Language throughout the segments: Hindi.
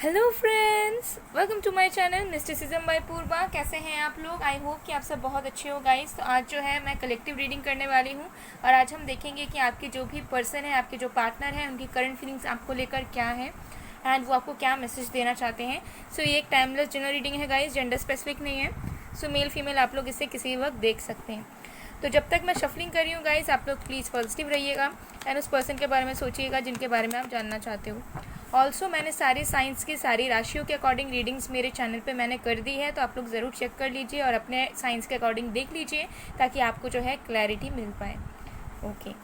Hello friends, welcome to my channel mysticism by Purva. कैसे हैं आप लोग? आई होप कि आप सब बहुत अच्छे हो गाइस। तो आज जो है मैं कलेक्टिव रीडिंग करने वाली हूँ और आज हम देखेंगे कि आपके जो भी पर्सन है, आपके जो पार्टनर हैं, उनकी करंट फीलिंग्स आपको लेकर क्या है एंड वो आपको क्या मैसेज देना चाहते हैं। सो ये एक टाइमलेस जनरल रीडिंग है गाइस, जेंडर स्पेसिफिक नहीं है। सो मेल फीमेल आप लोग इसे किसी वक्त देख सकते हैं। तो जब तक मैं शफलिंग कर रही हूँ गाइस, आप लोग प्लीज़ पॉजिटिव रहिएगा एंड उस पर्सन के बारे में सोचिएगा जिनके बारे में आप जानना चाहते हो। ऑल्सो मैंने सारे साइंस की सारी राशियों के अकॉर्डिंग रीडिंग्स मेरे चैनल पे मैंने कर दी है, तो आप लोग ज़रूर चेक कर लीजिए और अपने साइंस के अकॉर्डिंग देख लीजिए ताकि आपको जो है क्लैरिटी मिल पाए। ओके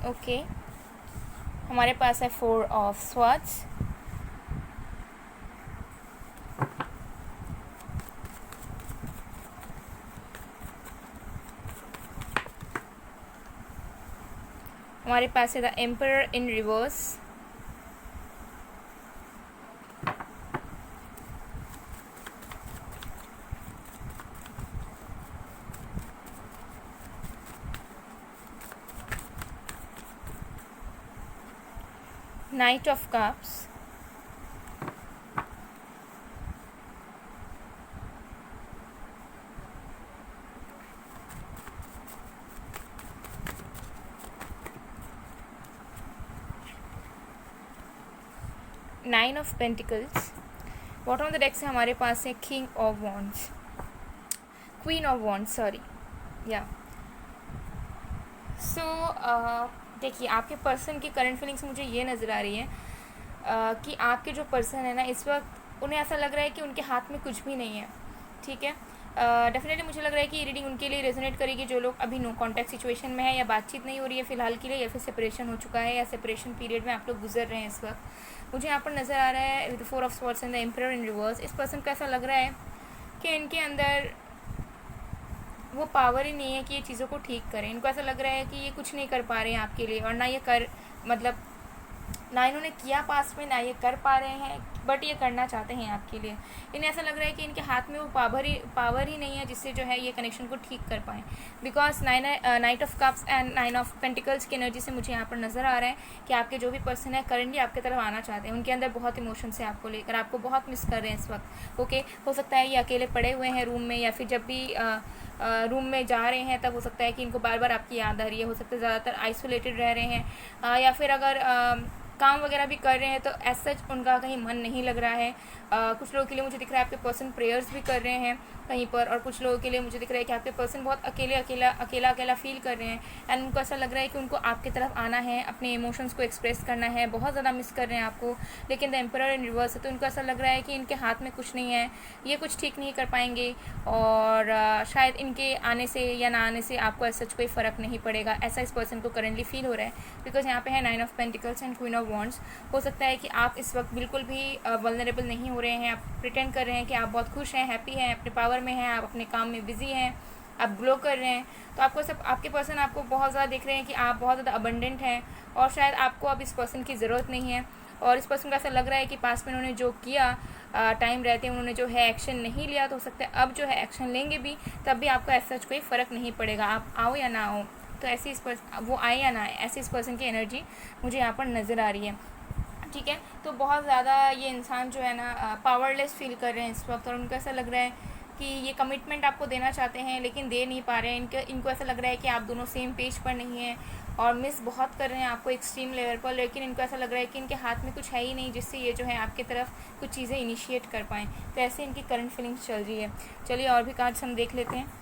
ओके हमारे पास है 4 ऑफ स्वॉर्ड्स, हमारे पास है the emperor in reverse, night of cups, nine of pentacles. Bottom of the deck से हमारे पास है king of wands, queen of wands, sorry या। सो देखिए, आपके पर्सन की करंट फीलिंग्स मुझे ये नज़र आ रही है कि आपके जो पर्सन है ना, इस वक्त उन्हें ऐसा लग रहा है कि उनके हाथ में कुछ भी नहीं है। ठीक है, डेफिनेटली मुझे लग रहा है कि ये रीडिंग उनके लिए रेजोनेट करेगी जो लोग अभी नो कॉन्टैक्ट सिचुएशन में है या बातचीत नहीं हो रही है फ़िलहाल के लिए, या फिर सेपरेशन हो चुका है या सेपरेशन पीरियड में आप लोग गुजर रहे हैं इस वक्त। मुझे यहाँ पर नज़र आ रहा है with 4 of swords and the emperor in reverse. इस पर्सन को ऐसा लग रहा है कि इनके अंदर वो पावर ही नहीं है कि ये चीज़ों को ठीक करें। इनको ऐसा लग रहा है कि ये कुछ नहीं कर पा रहे हैं आपके लिए, और ना ये कर मतलब ना इन्होंने किया पास में, ना ये कर पा रहे हैं, बट ये करना चाहते हैं आपके लिए। इन्हें ऐसा लग रहा है कि इनके हाथ में वो पावर ही नहीं है जिससे जो है ये कनेक्शन को ठीक कर पाएँ। Because night of cups and 9 of pentacles की एनर्जी से मुझे यहाँ पर नज़र आ रहा है कि आपके जो भी पर्सन है करंटली आपकी तरफ आना चाहते हैं। उनके अंदर बहुत इमोशंस है आपको लेकर, आपको बहुत मिस कर रहे हैं इस वक्त। ओके, हो सकता है ये अकेले पड़े हुए हैं रूम में, या फिर जब भी रूम में जा रहे हैं तब हो सकता है कि इनको बार बार आपकी याद आ रही है। हो सकता है ज़्यादातर आइसोलेटेड रह रहे हैं, या फिर अगर काम वगैरह भी कर रहे हैं तो एज सच उनका कहीं मन नहीं लग रहा है। कुछ लोगों के लिए मुझे दिख रहा है आपके पर्सन प्रेयर्स भी कर रहे हैं कहीं पर, और कुछ लोगों के लिए मुझे दिख रहा है कि आपके पर्सन बहुत अकेला फील कर रहे हैं एंड उनको ऐसा लग रहा है कि उनको आपकी तरफ आना है, अपने इमोशंस को एक्सप्रेस करना है, बहुत ज़्यादा मिस कर रहे हैं आपको। लेकिन द एम्परर इन रिवर्स है, तो उनको ऐसा लग रहा है कि इनके हाथ में कुछ नहीं है, ये कुछ ठीक नहीं कर पाएंगे, और शायद इनके आने से या ना आने से आपको ऐसा कोई फ़र्क नहीं पड़ेगा, ऐसा इस पर्सन को करेंटली फील हो रहा है। बिकॉज यहाँ पे है 9 of pentacles and queen of wands. हो सकता है कि आप इस वक्त बिल्कुल भी वल्नरेबल नहीं हो रहे हैं, आप प्रिटेंड कर रहे हैं कि आप बहुत खुश हैं, हैप्पी हैं, अपने पावर में हैं, आप अपने काम में बिजी हैं, आप ग्लो कर रहे हैं। तो आपको सब आपके पर्सन आपको बहुत ज़्यादा देख रहे हैं कि आप बहुत ज़्यादा अबंडेंट हैं, और शायद आपको अब इस पर्सन की ज़रूरत नहीं है। और इस पर्सन को ऐसा लग रहा है कि पास में उन्होंने जो किया, टाइम रहते उन्होंने जो है एक्शन नहीं लिया, तो हो सकता है अब जो है एक्शन लेंगे भी तब भी आपको ऐसा कोई फ़र्क नहीं पड़ेगा, आप आओ या ना आओ। तो ऐसी इस पर्सन वो आए या ना आए, ऐसी इस पर्सन की एनर्जी मुझे यहाँ पर नज़र आ रही है। ठीक है, तो बहुत ज़्यादा ये इंसान जो है ना पावरलेस फील कर रहे हैं इस वक्त, और उनको ऐसा लग रहा है कि ये कमिटमेंट आपको देना चाहते हैं लेकिन दे नहीं पा रहे हैं। इनको ऐसा लग रहा है कि आप दोनों सेम पेज पर नहीं हैं और मिस बहुत कर रहे हैं आपको एक्सट्रीम लेवल पर, लेकिन इनको ऐसा लग रहा है कि इनके हाथ में कुछ है ही नहीं जिससे ये जो है आपकी तरफ कुछ चीज़ें इनिशिएट कर पाएँ। तो ऐसे इनकी करंट फीलिंग्स चल रही है। चलिए और भी कार्ड्स हम देख लेते हैं।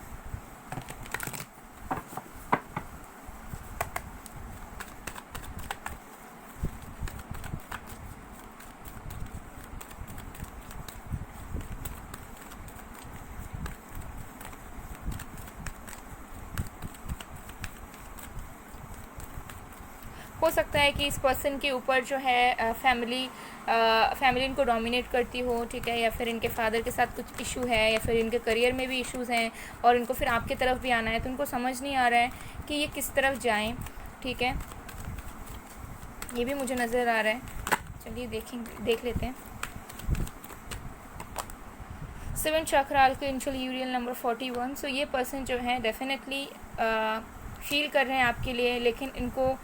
हो सकता है कि इस पर्सन के ऊपर जो है फैमिली इनको डोमिनेट करती हो, ठीक है, या फिर इनके फादर के साथ कुछ इशू है, या फिर इनके करियर में भी इश्यूज़ हैं और इनको फिर आपके तरफ भी आना है, तो इनको समझ नहीं आ रहा है कि ये किस तरफ जाएं, ठीक है, ये भी मुझे नज़र आ रहा है। चलिए देख लेते हैं। 7 चक्र आर्कएंजल यूरियल नंबर 41। सो ये पर्सन जो है डेफिनेटली फील कर रहे हैं आपके लिए, लेकिन इनको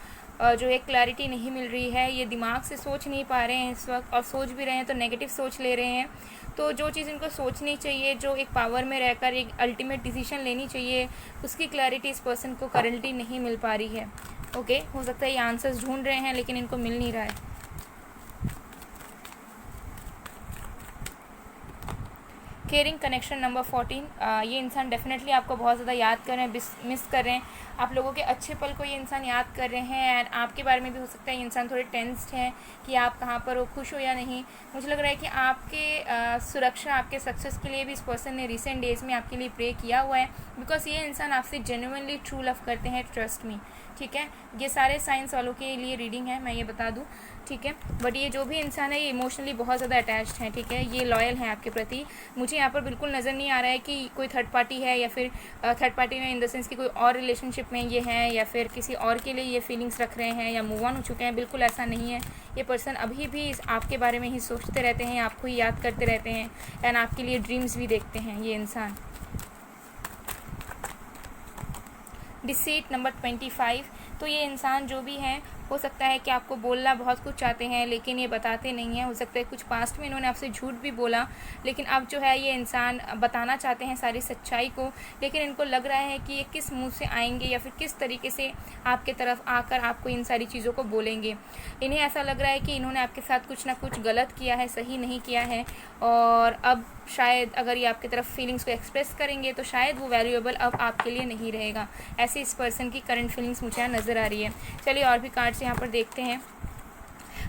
जो एक क्लैरिटी नहीं मिल रही है, ये दिमाग से सोच नहीं पा रहे हैं इस वक्त, और सोच भी रहे हैं तो नेगेटिव सोच ले रहे हैं। तो जो चीज़ इनको सोचनी चाहिए, जो एक पावर में रहकर एक अल्टीमेट डिसीजन लेनी चाहिए, उसकी क्लैरिटी इस पर्सन को करंटली नहीं मिल पा रही है। ओके, हो सकता है ये आंसर्स ढूंढ रहे हैं लेकिन इनको मिल नहीं रहा है। Caring connection number 14। ये इंसान डेफिनेटली आपको बहुत ज़्यादा याद कर रहे हैं, मिस कर रहे हैं, आप लोगों के अच्छे पल को ये इंसान याद कर रहे हैं। एंड आपके बारे में भी हो सकता है ये इंसान थोड़े टेंस्ड हैं कि आप कहाँ पर हो, खुश हो या नहीं। मुझे लग रहा है कि आपके सुरक्षा, आपके सक्सेस के लिए भी इस पर्सन ने रिसेंट डेज़ में आपके लिए प्रे किया हुआ है, बिकॉज ये इंसान आपसे जेन्युइनली ट्रू लव करते हैं, ट्रस्ट मी, ठीक है। ये सारे साइंस वालों के लिए रीडिंग है, मैं ये बता दूं, ठीक है। बट ये जो भी इंसान है ये इमोशनली बहुत ज़्यादा अटैच्ड है, ठीक है, ये लॉयल है आपके प्रति। मुझे यहाँ पर बिल्कुल नज़र नहीं आ रहा है कि कोई थर्ड पार्टी है, या फिर थर्ड पार्टी में इन द सेंस कि कोई और रिलेशनशिप में ये हैं, या फिर किसी और के लिए ये फीलिंग्स रख रहे हैं, या मूव ऑन हो चुके हैं। बिल्कुल ऐसा नहीं है। ये पर्सन अभी भी आपके बारे में ही सोचते रहते हैं, आपको ही याद करते रहते हैं, एंड आपके लिए ड्रीम्स भी देखते हैं ये इंसान। Deceit number 25। तो ये इंसान जो भी हैं, हो सकता है कि आपको बोलना बहुत कुछ चाहते हैं लेकिन ये बताते नहीं हैं। हो सकता है कुछ पास्ट में इन्होंने आपसे झूठ भी बोला, लेकिन अब जो है ये इंसान बताना चाहते हैं सारी सच्चाई को, लेकिन इनको लग रहा है कि ये किस मुंह से आएंगे या फिर किस तरीके से आपके तरफ आकर आपको इन सारी चीज़ों को बोलेंगे। इन्हें ऐसा लग रहा है कि इन्होंने आपके साथ कुछ ना कुछ गलत किया है, सही नहीं किया है, और अब शायद अगर ये आपकी तरफ फीलिंग्स को एक्सप्रेस करेंगे तो शायद वो वैल्यूएबल अब आपके लिए नहीं रहेगा। ऐसे इस पर्सन की करंट फीलिंग्स मुझे यहाँ नज़र आ रही है। चलिए और भी कार्ड्स यहाँ पर देखते हैं।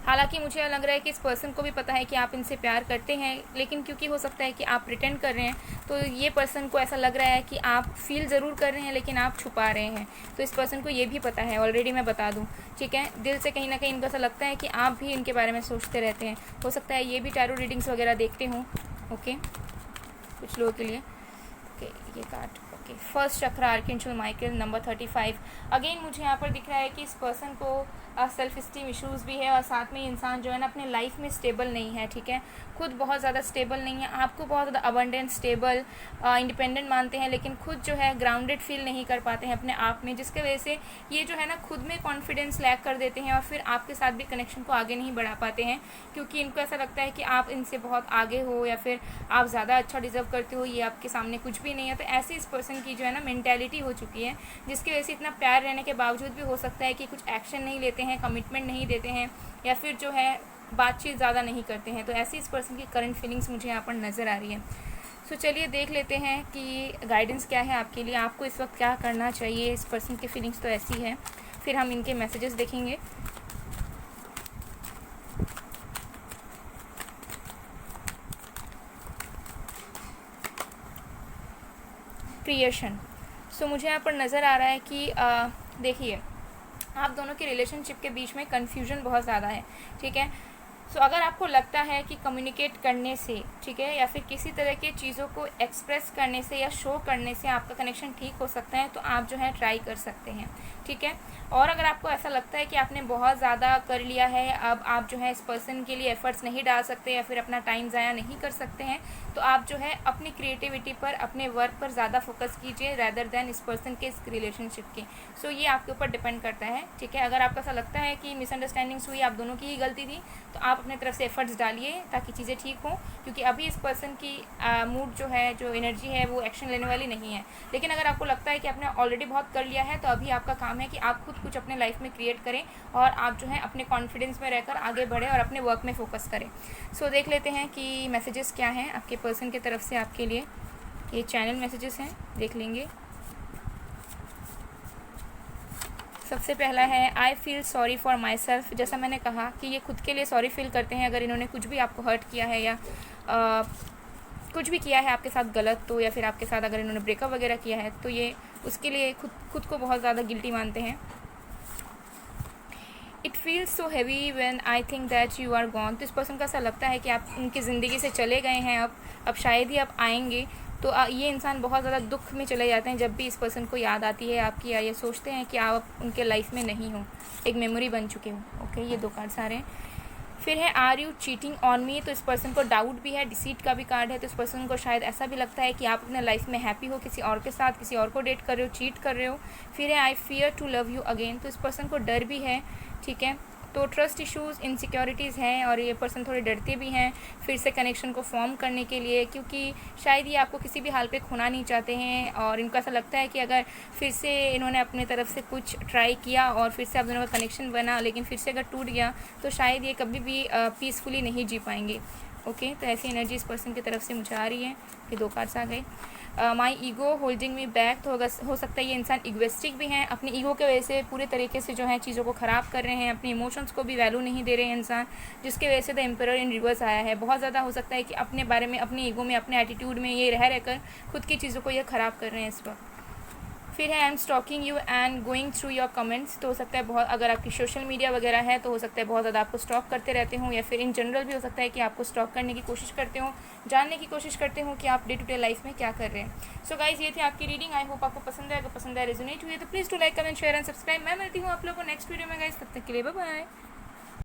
हालांकि मुझे लग रहा है कि इस पर्सन को भी पता है कि आप इनसे प्यार करते हैं, लेकिन क्योंकि हो सकता है कि आप प्रिटेंड कर रहे हैं, तो ये पर्सन को ऐसा लग रहा है कि आप फील ज़रूर कर रहे हैं लेकिन आप छुपा रहे हैं। तो इस पर्सन को ये भी पता है ऑलरेडी, मैं बता दूं, ठीक है। दिल से कहीं ना कहीं इनको ऐसा लगता है कि आप भी इनके बारे में सोचते रहते हैं। हो सकता है ये भी टैरो रीडिंग्स वगैरह देखते हों, ओके, कुछ लोगों के लिए। ओके, ये कार्ड, ओके, फर्स्ट चक्र आर्कएंजल माइकल नंबर 35। अगेन मुझे यहाँ पर दिख रहा है कि इस पर्सन को सेल्फ स्टीम इश्यूज़ भी है, और साथ में इंसान जो है ना अपने लाइफ में स्टेबल नहीं है, ठीक है, खुद बहुत ज़्यादा स्टेबल नहीं है। आपको बहुत ज़्यादा अबंडेंट, स्टेबल, इंडिपेंडेंट मानते हैं, लेकिन खुद जो है ग्राउंडेड फील नहीं कर पाते हैं अपने आप में, जिसके वजह से ये जो है ना खुद में कॉन्फिडेंस लैक कर देते हैं, और फिर आपके साथ भी कनेक्शन को आगे नहीं बढ़ा पाते हैं, क्योंकि इनको ऐसा लगता है कि आप इनसे बहुत आगे हो, या फिर आप ज़्यादा अच्छा डिजर्व करते हो, ये आपके सामने कुछ भी नहीं है। तो ऐसे इस पर्सन की जो है ना मेंटालिटी हो चुकी है, जिसकी वजह से इतना प्यार रहने के बावजूद भी हो सकता है कि कुछ एक्शन नहीं लेते हैं, कमिटमेंट नहीं देते हैं, या फिर जो है बातचीत ज़्यादा नहीं करते हैं। तो ऐसी इस पर्सन की करंट फीलिंग्स मुझे यहाँ पर नज़र आ रही है। सो चलिए देख लेते हैं कि गाइडेंस क्या है आपके लिए, आपको इस वक्त क्या करना चाहिए। इस पर्सन की फीलिंग्स तो ऐसी है, फिर हम इनके मैसेजेस देखेंगे। क्रिएशन। सो मुझे यहाँ पर नज़र आ रहा है कि देखिए, आप दोनों के रिलेशनशिप के बीच में कन्फ्यूजन बहुत ज़्यादा है, ठीक है। सो अगर आपको लगता है कि कम्युनिकेट करने से, ठीक है, या फिर किसी तरह की चीज़ों को एक्सप्रेस करने से या शो करने से आपका कनेक्शन ठीक हो सकता है, तो आप जो है ट्राई कर सकते हैं, ठीक है। और अगर आपको ऐसा लगता है कि आपने बहुत ज़्यादा कर लिया है, अब आप जो है इस पर्सन के लिए एफर्ट्स नहीं डाल सकते या फिर अपना टाइम ज़ाया नहीं कर सकते हैं, तो आप जो है अपनी क्रिएटिविटी पर, अपने वर्क पर ज़्यादा फोकस कीजिए रैदर देन इस पर्सन के, इस रिलेशनशिप के। सो ये आपके ऊपर डिपेंड करता है, ठीक है। अगर आपको ऐसा लगता है कि मिसअंडरस्टैंडिंग्स हुई, आप दोनों की ही गलती थी, तो आप अपने तरफ से एफर्ट्स डालिए ताकि चीज़ें ठीक हों, क्योंकि अभी इस पर्सन की मूड जो है, जो एनर्जी है, वो एक्शन लेने वाली नहीं है। लेकिन अगर आपको लगता है कि आपने ऑलरेडी बहुत कर लिया है, तो अभी आपका काम है कि आप खुद कुछ अपने लाइफ में क्रिएट करें, और आप जो है अपने कॉन्फिडेंस में रहकर आगे बढ़ें और अपने वर्क में फोकस करें। सो देख लेते हैं कि मैसेजेस क्या हैं आपके पर्सन की तरफ से आपके लिए। ये चैनल मैसेजेस हैं, देख लेंगे। सबसे पहला है, I feel sorry for my self. जैसा मैंने कहा कि ये खुद के लिए सॉरी फील करते हैं अगर इन्होंने कुछ भी आपको हर्ट किया है, या कुछ भी किया है आपके साथ गलत, तो या फिर आपके साथ अगर इन्होंने ब्रेकअप वगैरह किया है, तो ये उसके लिए खुद को बहुत ज़्यादा गिल्टी मानते हैं। It feels so heavy when I think that you are gone. तो इस पर्सन का ऐसा लगता है कि आप उनकी ज़िंदगी से चले गए हैं, अब शायद ही आप आएंगे। तो ये इंसान बहुत ज़्यादा दुख में चले जाते हैं जब भी इस पर्सन को याद आती है आपकी, या ये सोचते हैं कि आप उनके लाइफ में नहीं हो, एक मेमोरी बन चुके हो। ओके, ये 2 कार्ड्स आ रहे हैं। फिर है are you cheating on me. तो इस पर्सन को डाउट भी है, डिसीट का भी कार्ड है। तो इस पर्सन को शायद ऐसा भी लगता है कि आप अपने लाइफ में हैप्पी हो, किसी और के साथ, किसी और को डेट कर रहे हो, चीट कर रहे हो। फिर है I fear to love you again. तो इस पर्सन को डर भी है, ठीक है। तो ट्रस्ट इश्यूज़, इनसिक्योरिटीज़ हैं, और ये पर्सन थोड़े डरते भी हैं फिर से कनेक्शन को फॉर्म करने के लिए, क्योंकि शायद ये आपको किसी भी हाल पे खोना नहीं चाहते हैं। और इनको ऐसा लगता है कि अगर फिर से इन्होंने अपने तरफ से कुछ ट्राई किया और फिर से आप दोनों का कनेक्शन बना, लेकिन फिर से अगर टूट गया तो शायद ये कभी भी पीसफुली नहीं जी पाएंगे। ओके, तो ऐसी एनर्जी इस पर्सन की तरफ से मुझे आ रही है। ये 2 कार्ड्स आ गए। My ego holding me back. तो हो सकता है ये इंसान इगोइस्टिक भी हैं, अपनी ईगो के वजह से पूरे तरीके से जो है चीज़ों को ख़राब कर रहे हैं, अपने इमोशंस को भी वैल्यू नहीं दे रहे हैं इंसान, जिसके वजह से द एम्परर इन रिवर्स आया है। बहुत ज़्यादा हो सकता है कि अपने बारे में, अपनी ईगो में, अपने एटीट्यूड में ये रहकर खुद की चीज़ों को ये ख़राब कर रहे हैं इस वक्त। फिर है I am stalking you and going through your comments. तो हो सकता है बहुत, अगर आपकी सोशल मीडिया वगैरह है तो हो सकता है बहुत ज़्यादा आपको स्टॉक करते रहते हों, या फिर इन जनरल भी हो सकता है कि आपको स्टॉक करने की कोशिश करते हो, जानने की कोशिश करते हो कि आप डे टू डे लाइफ में क्या कर रहे हैं। सो गाइज, ये थी आपकी रीडिंग। आई होप आपको पसंद है। अगर पसंद है, रेजोनेट हुई है तो please do like, comment, share and subscribe. मैं मिलती हूँ आप लोगों को नेक्स्ट वीडियो में गाइज, तब तक के लिए बाय बाय।